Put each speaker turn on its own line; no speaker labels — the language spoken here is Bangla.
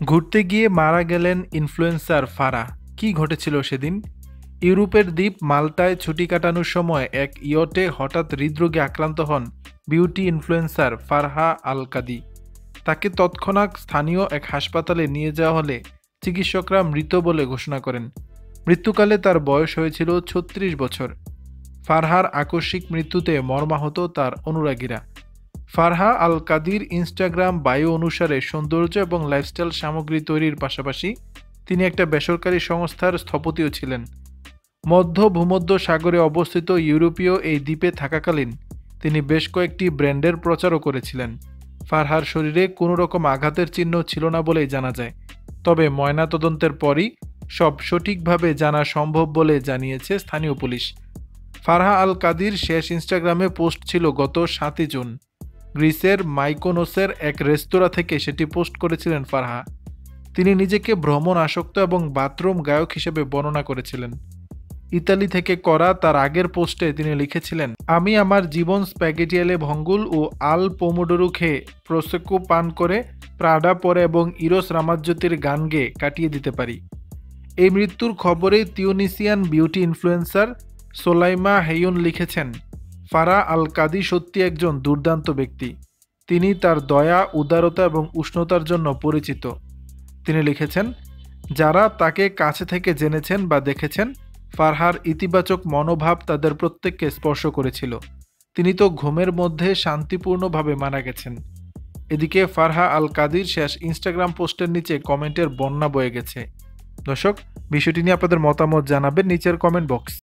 ঘুরতে গিয়ে মারা গেলেন ইনফ্লুয়েন্সার ফারাহ। কি ঘটেছিল সেদিন? ইউরোপের দ্বীপ মাল্টায় ছুটি কাটানোর সময় এক ইয়টে হঠাৎ হৃদরোগে আক্রান্ত হন বিউটি ইনফ্লুয়েন্সার ফারহা আল কাদি। তাকে তৎক্ষণাৎ স্থানীয় এক হাসপাতালে নিয়ে যাওয়া হলে চিকিৎসকরা মৃত বলে ঘোষণা করেন। মৃত্যুকালে তার বয়স হয়েছিল ৩৬ বছর। ফারহার আকস্মিক মৃত্যুতে মর্মাহত তার অনুরাগীরা। ফারহা আল কাদির ইনস্টাগ্রাম বায়ো অনুসারে সৌন্দর্য এবং লাইফস্টাইল সামগ্রী তৈরির পাশাপাশি তিনি একটা বেসরকারি সংস্থার স্থপতিও ছিলেন। মধ্য ভূমধ্য সাগরে অবস্থিত ইউরোপীয় এই দ্বীপে থাকাকালীন তিনি বেশ কয়েকটি ব্র্যান্ডের প্রচারও করেছিলেন। ফারহার শরীরে কোনো রকম আঘাতের চিহ্ন ছিল না বলেই জানা যায়। তবে ময়নাতদন্তের পরই সব সঠিকভাবে জানা সম্ভব বলে জানিয়েছে স্থানীয় পুলিশ। ফারহা আল কাদির শেষ ইনস্টাগ্রামে পোস্ট ছিল গত ৭ই জুন। গ্রিসের মাইকোনোসের এক রেস্তোরাঁ থেকে সেটি পোস্ট করেছিলেন ফারহা। তিনি নিজেকে ভ্রমণ আসক্ত এবং বাথরুম গায়ক হিসেবে বর্ণনা করেছিলেন। ইতালি থেকে করা তার আগের পোস্টে তিনি লিখেছিলেন, আমি আমার জীবন স্প্যাগেটিয়ালে ভঙ্গুল ও আল পোমোডোরো খেয়ে প্রোসেকো পান করে প্রাডা পরে এবং ইরোস রামাজ্যোতির গান গেয়ে কাটিয়ে দিতে পারি। এই মৃত্যুর খবরে তিউনিসিয়ান বিউটি ইনফ্লুয়েন্সার সোলাইমা হেয়ুন লিখেছেন, ফারাহ আল কাদি সত্যি একজন দুর্দান্ত ব্যক্তি। তিনি তার দয়া, উদারতা এবং উষ্ণতার জন্য পরিচিত। তিনি লিখেছেন, যারা তাকে কাছে থেকে জেনেছেন বা দেখেছেন, ফারহার ইতিবাচক মনোভাব তাদের প্রত্যেককে স্পর্শ করেছিল। তিনি তো ঘুমের মধ্যে শান্তিপূর্ণভাবে মারা গেছেন। এদিকে ফারহা আল কাদির শেষ ইনস্টাগ্রাম পোস্টের নিচে কমেন্টের বন্যা বয়ে গেছে। দর্শক, বিষয়টি নিয়ে আপনাদের মতামত জানাবেন নিচের কমেন্ট বক্স।